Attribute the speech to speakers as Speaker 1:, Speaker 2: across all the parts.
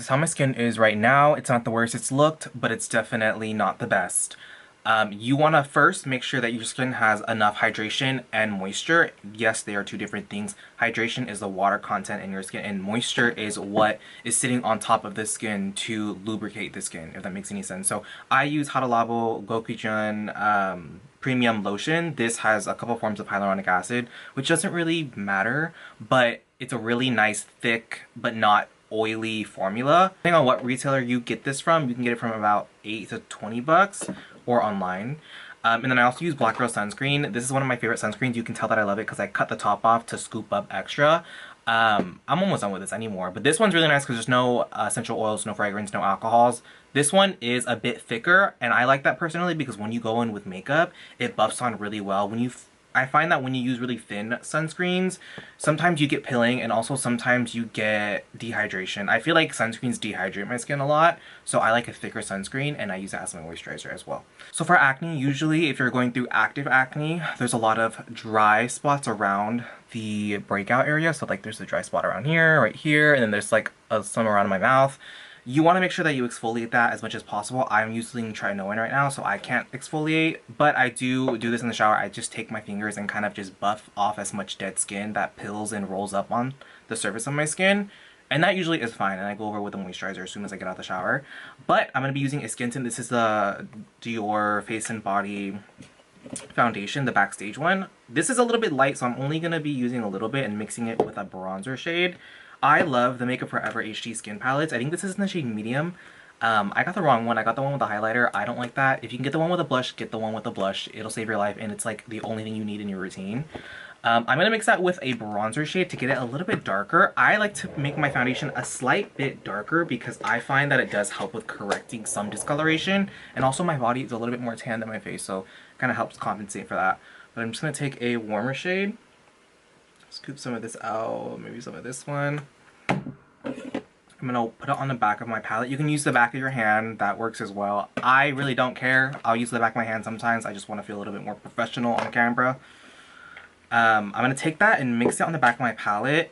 Speaker 1: is how my skin is right now. It's not the worst it's looked, but it's definitely not the best. You want to first make sure that your skin has enough hydration and moisture. Yes, they are two different things. Hydration is the water content in your skin, and moisture is what is sitting on top of the skin to lubricate the skin, if that makes any sense. So I use Hada Labo Gochujang Premium Lotion. This has a couple forms of hyaluronic acid, which doesn't really matter, but it's a really nice, thick, but not oily formula. Depending on what retailer you get this from, you can get it from about 8 to 20 bucks or online. And then I also use Black Girl sunscreen. This is one of my favorite sunscreens. You can tell that I love it because I cut the top off to scoop up extra. I'm almost done with this anymore, but this one's really nice because there's no essential oils, no fragrance, no alcohols. This one is a bit thicker, and I like that personally because when you go in with makeup, it buffs on really well. I find that when you use really thin sunscreens, sometimes you get pilling and also sometimes you get dehydration. I feel like sunscreens dehydrate my skin a lot, so I like a thicker sunscreen and I use it as my moisturizer as well. So for acne, usually if you're going through active acne, there's a lot of dry spots around the breakout area. So like there's a dry spot around here, right here, and then there's like some around my mouth. You want to make sure that you exfoliate that as much as possible. I'm using Try-No-In right now, so I can't exfoliate, but I do this in the shower. I just take my fingers and kind of just buff off as much dead skin that pills and rolls up on the surface of my skin, and that usually is fine, and I go over with a moisturizer as soon as I get out the shower. But I'm going to be using a skin tint. This is the Dior Face and Body foundation, the Backstage one. This is a little bit light, so I'm only going to be using a little bit and mixing it with a bronzer shade. I love the Makeup Forever HD skin palettes. I think this is in the shade medium. I got the wrong one. I got the one with the highlighter. I don't like that. If you can get the one with a blush, get the one with the blush. It'll save your life, and it's like the only thing you need in your routine. I'm going to mix that with a bronzer shade to get it a little bit darker. I like to make my foundation a slight bit darker because I find that it does help with correcting some discoloration. And also my body is a little bit more tan than my face, so it kind of helps compensate for that. But I'm just going to take a warmer shade. Scoop some of this out, maybe some of this one. I'm gonna put it on the back of my palette. You can use the back of your hand, that works as well. I really don't care. I'll use the back of my hand sometimes. I just want to feel a little bit more professional on camera. I'm gonna take that and mix it on the back of my palette.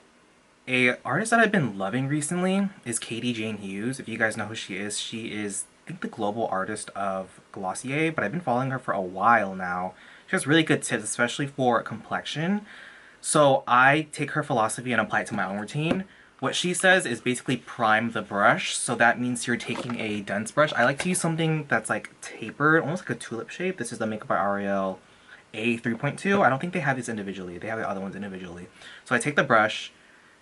Speaker 1: A artist that I've been loving recently is Katie Jane Hughes. If you guys know who she is I think the global artist of Glossier, but I've been following her for a while now. She has really good tips, especially for complexion. So I take her philosophy and apply it to my own routine. What she says is basically prime the brush. So that means you're taking a dense brush. I like to use something that's like tapered, almost like a tulip shape. This is the Makeup by L'Oreal A3.2. I don't think they have these individually. They have the other ones individually. So I take the brush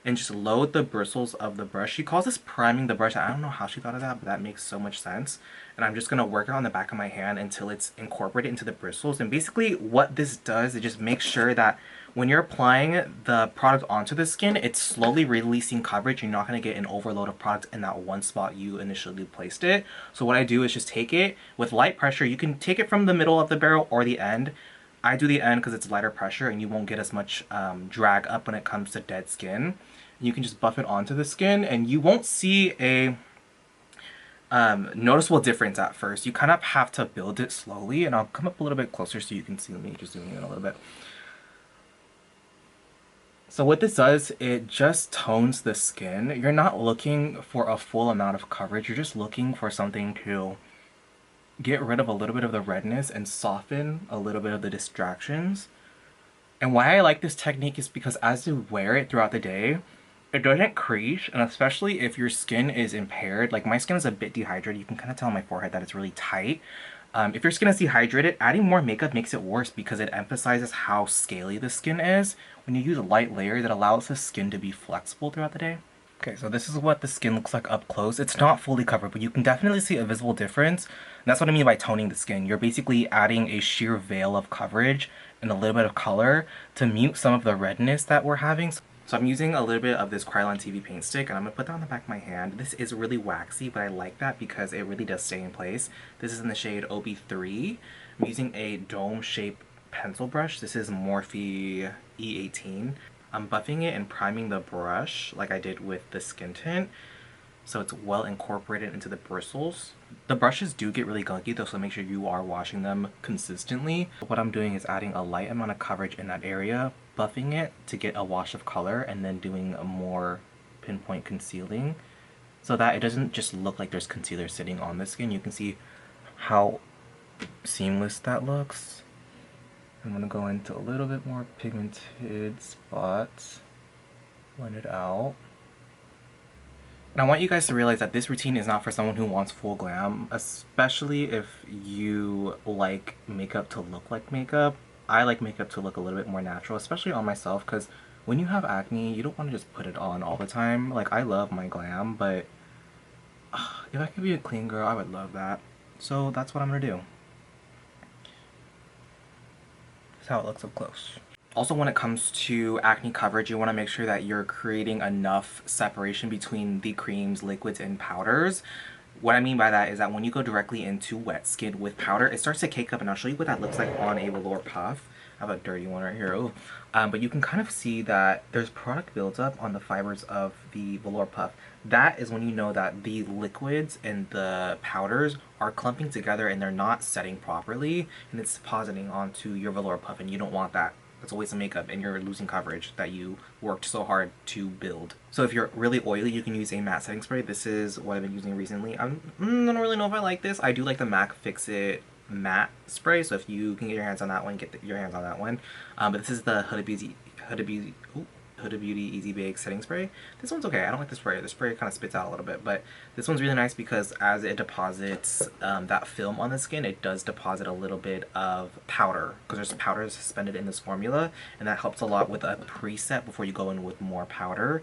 Speaker 1: and just load the bristles of the brush. She calls this priming the brush. I don't know how she thought of that, but that makes so much sense. And I'm just going to work it on the back of my hand until it's incorporated into the bristles. And basically what this does, it just makes sure that when you're applying the product onto the skin, it's slowly releasing coverage. You're not going to get an overload of product in that one spot you initially placed it. So what I do is just take it with light pressure. You can take it from the middle of the barrel or the end. I do the end because it's lighter pressure and you won't get as much drag up when it comes to dead skin. You can just buff it onto the skin and you won't see a noticeable difference at first. You kind of have to build it slowly, and I'll come up a little bit closer so you can see me just zooming in a little bit. So what this does, it just tones the skin. You're not looking for a full amount of coverage. You're just looking for something to get rid of a little bit of the redness and soften a little bit of the distractions. And why I like this technique is because as you wear it throughout the day, it doesn't crease, and especially if your skin is impaired, like my skin is a bit dehydrated, you can kind of tell on my forehead that it's really tight. If your skin is dehydrated, adding more makeup makes it worse because it emphasizes how scaly the skin is. When you use a light layer, that allows the skin to be flexible throughout the day. Okay, so this is what the skin looks like up close. It's not fully covered, but you can definitely see a visible difference. And that's what I mean by toning the skin. You're basically adding a sheer veil of coverage and a little bit of color to mute some of the redness that we're having. So I'm using a little bit of this Kryolan TV paint stick, and I'm going to put that on the back of my hand. This is really waxy, but I like that because it really does stay in place. This is in the shade OB3. I'm using a dome-shaped pencil brush. This is Morphe E18. I'm buffing it and priming the brush like I did with the skin tint, so it's well incorporated into the bristles. The brushes do get really gunky though, so make sure you are washing them consistently. What I'm doing is adding a light amount of coverage in that area, buffing it to get a wash of color, and then doing a more pinpoint concealing so that it doesn't just look like there's concealer sitting on the skin. You can see how seamless that looks. I'm gonna go into a little bit more pigmented spots, blend it out. And I want you guys to realize that this routine is not for someone who wants full glam, especially if you like makeup to look like makeup. I like makeup to look a little bit more natural, especially on myself, because when you have acne, you don't want to just put it on all the time. Like, I love my glam, but if I could be a clean girl, I would love that. So that's what I'm gonna do. That's how it looks up close. Also, when it comes to acne coverage, you want to make sure that you're creating enough separation between the creams, liquids, and powders. What I mean by that is that when you go directly into wet skin with powder, it starts to cake up, and I'll show you what that looks like on a velour puff. I have a dirty one right here. Oh. But you can kind of see that there's product builds up on the fibers of the velour puff. That is when you know that the liquids and the powders are clumping together and they're not setting properly, and it's depositing onto your velour puff, and you don't want that. That's a waste of makeup and you're losing coverage that you worked so hard to build. So if you're really oily, you can use a matte setting spray. This is what I've been using recently. I don't really know if I like this. I do like the MAC Fix It matte spray, so if you can get your hands on that one, get your hands on that one. But this is the Huda Beauty Easy Bake Setting Spray. This one's okay. I don't like the spray. The spray kind of spits out a little bit, but this one's really nice because as it deposits that film on the skin, it does deposit a little bit of powder because there's powder suspended in this formula, and that helps a lot with a preset before you go in with more powder.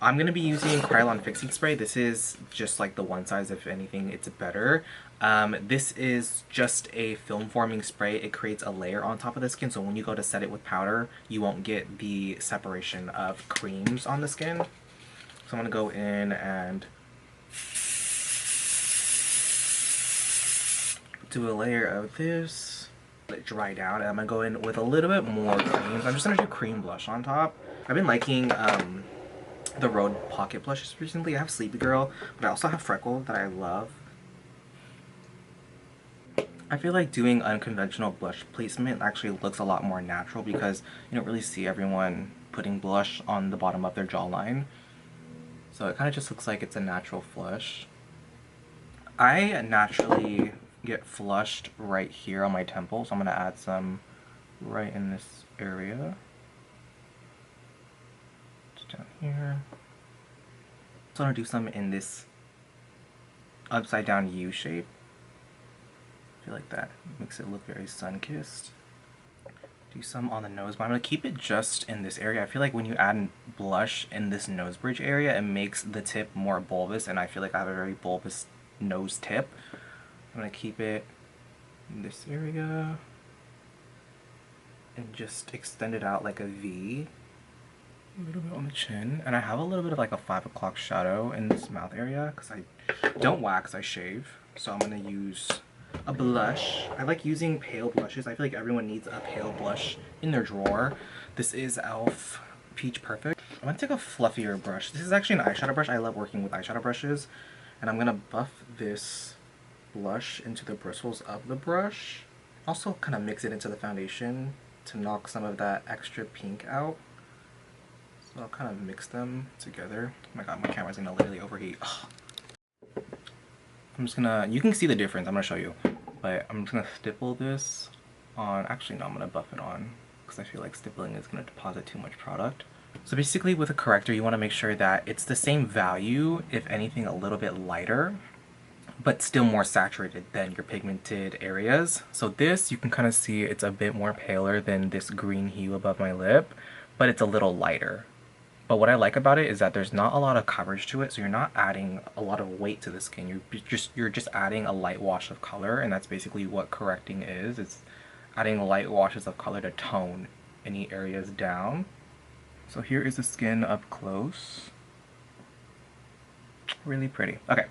Speaker 1: I'm going to be using Kryolan Fixing Spray. This is just like the one size. If anything, it's better. This is just a film forming spray. It creates a layer on top of the skin, so when you go to set it with powder, you won't get the separation of creams on the skin. So I'm going to go in and do a layer of this. Let it dry down, and I'm going to go in with a little bit more creams. I'm just going to do cream blush on top. I've been liking the Rhode Pocket blushes recently. I have Sleepy Girl, but I also have Freckle that I love. I feel like doing unconventional blush placement actually looks a lot more natural because you don't really see everyone putting blush on the bottom of their jawline. So it kind of just looks like it's a natural flush. I naturally get flushed right here on my temple, so I'm going to add some right in this area. Down here. So I'm going to do some in this upside down U shape. I feel like that makes it look very sun-kissed. Do some on the nose, but I'm going to keep it just in this area. I feel like when you add blush in this nose bridge area, it makes the tip more bulbous, and I feel like I have a very bulbous nose tip. I'm going to keep it in this area and just extend it out like a V. A little bit on the chin, and I have a little bit of like a 5 o'clock shadow in this mouth area because I don't wax, I shave. So I'm going to use a blush. I like using pale blushes. I feel like everyone needs a pale blush in their drawer. This is e.l.f. Peach Perfect. I'm going to take a fluffier brush. This is actually an eyeshadow brush. I love working with eyeshadow brushes. And I'm going to buff this blush into the bristles of the brush. Also kind of mix it into the foundation to knock some of that extra pink out. So I'll kind of mix them together. Oh my god, my camera's gonna literally overheat. Ugh. I'm just gonna, you can see the difference, I'm gonna show you. But I'm just gonna stipple this on, actually no, I'm gonna buff it on because I feel like stippling is gonna deposit too much product. So basically with a corrector, you wanna make sure that it's the same value, if anything a little bit lighter, but still more saturated than your pigmented areas. So this, you can kind of see it's a bit more paler than this green hue above my lip, but it's a little lighter. But what I like about it is that there's not a lot of coverage to it, so you're not adding a lot of weight to the skin. You're just adding a light wash of color, and that's basically what correcting is. It's adding light washes of color to tone any areas down. So here is the skin up close. Really pretty. Okay,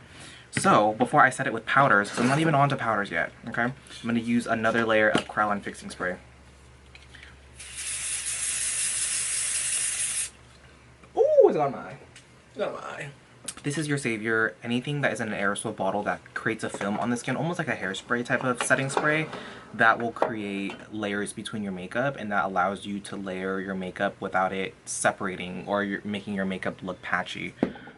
Speaker 1: so before I set it with powders, so I'm not even on to powders yet, okay? I'm going to use another layer of Kryolan Fixing Spray. It's on my eye. It's on my eye. This is your savior. Anything that is in an aerosol bottle that creates a film on the skin, almost like a hairspray type of setting spray, that will create layers between your makeup, and that allows you to layer your makeup without it separating or making your makeup look patchy.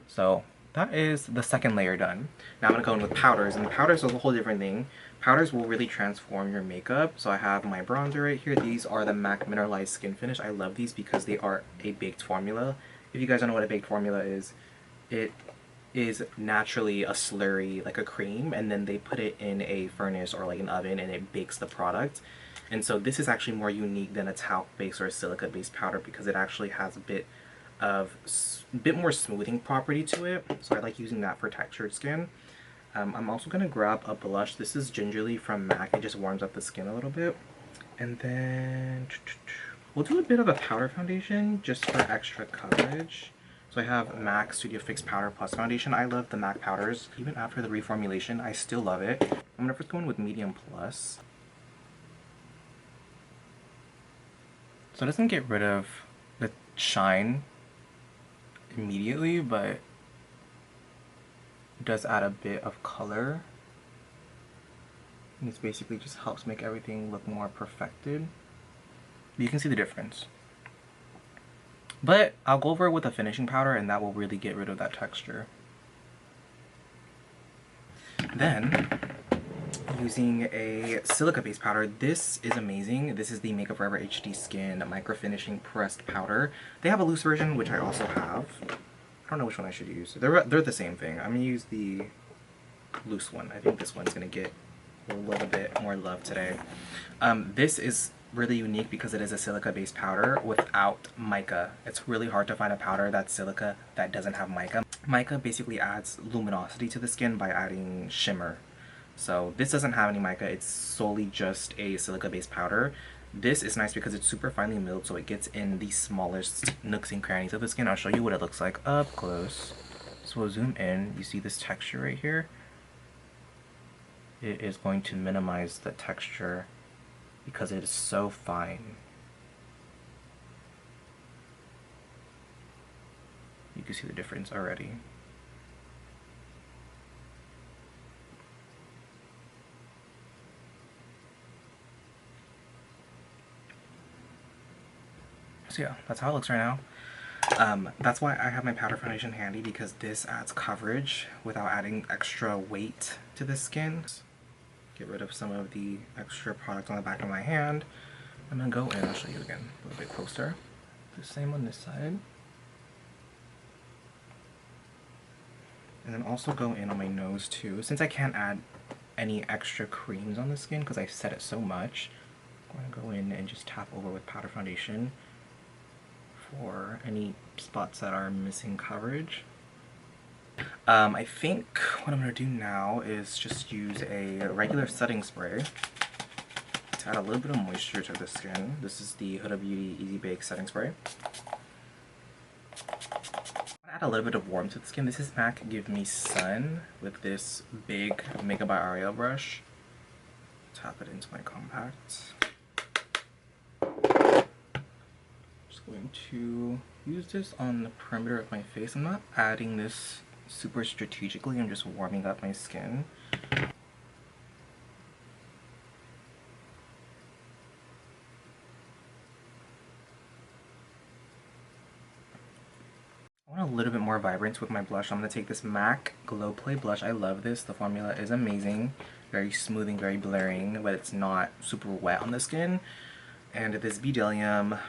Speaker 1: So that is the second layer done. Now I'm gonna go in with powders, and the powders is a whole different thing. Powders will really transform your makeup. So I have my bronzer right here. These are the MAC Mineralized Skin Finish. I love these because they are a baked formula. If you guys don't know what a baked formula is, it is naturally a slurry, like a cream, and then they put it in a furnace or like an oven and it bakes the product. And so this is actually more unique than a talc based or a silica based powder because it actually has a bit more smoothing property to it. So I like using that for textured skin. I'm also gonna grab a blush. This is Gingerly from MAC. It just warms up the skin a little bit. And then we'll do a bit of a powder foundation just for extra coverage. So I have MAC Studio Fix Powder Plus Foundation. I love the MAC powders. Even after the reformulation, I still love it. I'm gonna first go in with Medium Plus. So it doesn't get rid of the shine immediately, but it does add a bit of color. And this basically just helps make everything look more perfected. You can see the difference. But I'll go over it with a finishing powder and that will really get rid of that texture. Then, using a silica based powder, this is amazing. This is the Makeup Forever HD Skin Micro Finishing Pressed Powder. They have a loose version, which I also have. I don't know which one I should use. They're the same thing. I'm gonna use the loose one. I think this one's gonna get a little bit more love today. This is really unique because it is a silica based powder without mica. It's really hard to find a powder that's silica that doesn't have mica. Mica basically adds luminosity to the skin by adding shimmer. So this doesn't have any mica, it's solely just a silica based powder. This is nice because it's super finely milled, so it gets in the smallest nooks and crannies of the skin. I'll show you what it looks like up close. So we'll zoom in, you see this texture right here? It is going to minimize the texture because it is so fine. You can see the difference already. So yeah, that's how it looks right now. That's why I have my powder foundation handy, because this adds coverage without adding extra weight to the skin. Get rid of some of the extra product on the back of my hand. I'm gonna go in, I'll show you again a little bit closer. The same on this side. And then also go in on my nose too. Since I can't add any extra creams on the skin because I set it so much, I'm gonna go in and just tap over with powder foundation for any spots that are missing coverage. I think what I'm going to do now is just use a regular setting spray to add a little bit of moisture to the skin. This is the Huda Beauty Easy Bake Setting Spray. Add a little bit of warmth to the skin. This is MAC Give Me Sun with this big Makeup by Aria brush. Tap it into my compact. Going to use this on the perimeter of my face. I'm not adding this super strategically, I'm just warming up my skin. I want a little bit more vibrance with my blush. I'm going to take this MAC Glow Play blush. I love this. The formula is amazing. Very smoothing, very blurring, but it's not super wet on the skin. And this Bdellium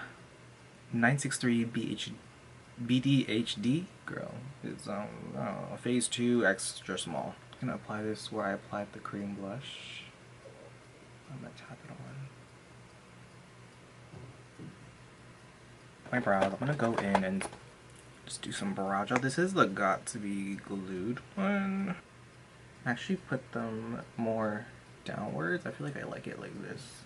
Speaker 1: 963 BDHD, girl, is phase 2 extra small. I'm gonna apply this where I applied the cream blush. I'm gonna tap it on my brows. I'm gonna go in and just do some brow gel. This is the Got to Be Glued one. Actually put them more downwards. I feel like I like it like this.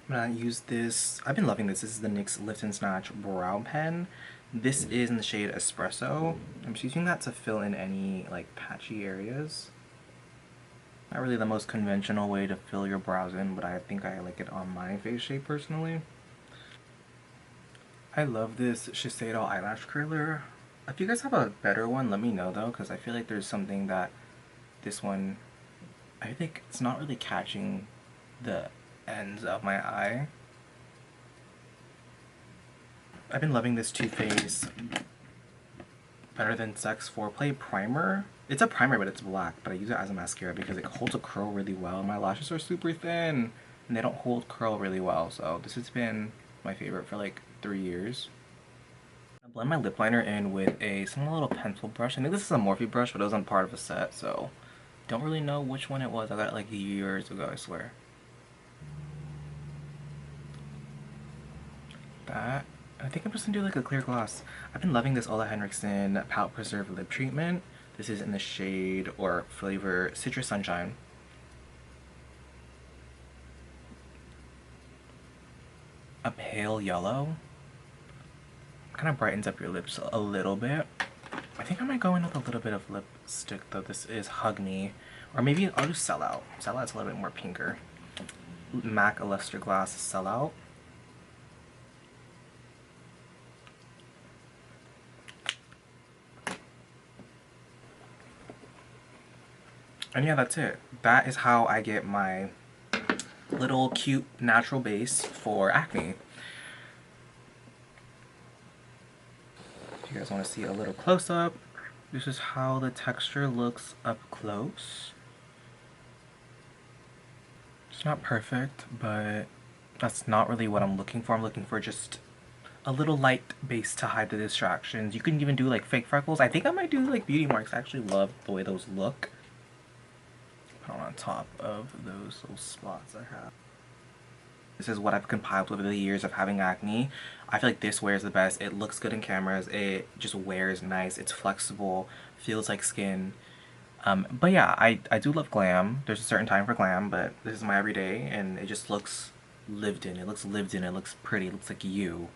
Speaker 1: I'm gonna use this. I've been loving this. This is the NYX Lift and Snatch Brow Pen. This is in the shade Espresso. I'm just using that to fill in any like patchy areas. Not really the most conventional way to fill your brows in, but I think I like it on my face shape personally. I love this Shiseido eyelash curler. If you guys have a better one, let me know though, because I feel like there's something that this one, I think it's not really catching the ends of my eye. I've been loving this Too Faced Better Than Sex Foreplay Primer. It's a primer, but it's black, but I use it as a mascara because it holds a curl really well. My lashes are super thin, and they don't hold curl really well, so this has been my favorite for like 3 years. I blend my lip liner in with a small little pencil brush. I think this is a Morphe brush, but it wasn't part of a set, so don't really know which one it was. I got it like years ago, I swear. That. I think I'm just gonna do like a clear gloss. I've been loving this Ola Henriksen Palette Preserve Lip Treatment. This is in the shade or flavor Citrus Sunshine. A pale yellow. Kind of brightens up your lips a little bit. I think I might go in with a little bit of lipstick though. This is Hug Me. Or maybe I'll do Sellout. Sellout's a little bit more pinker. MAC Luster Glass Sellout. And yeah, that's it. That is how I get my little cute natural base for acne. If you guys want to see a little close-up, this is how the texture looks up close. It's not perfect, but that's not really what I'm looking for. I'm looking for just a little light base to hide the distractions. You can even do like fake freckles. I think I might do like beauty marks. I actually love the way those look. Put on top of those little spots I have. This is what I've compiled over the years of having acne. I feel like this wears the best. It looks good in cameras. It just wears nice. It's flexible. Feels like skin. But yeah, I do love glam. There's a certain time for glam, but this is my everyday, and it just looks lived in. It looks lived in. It looks pretty. It looks like you.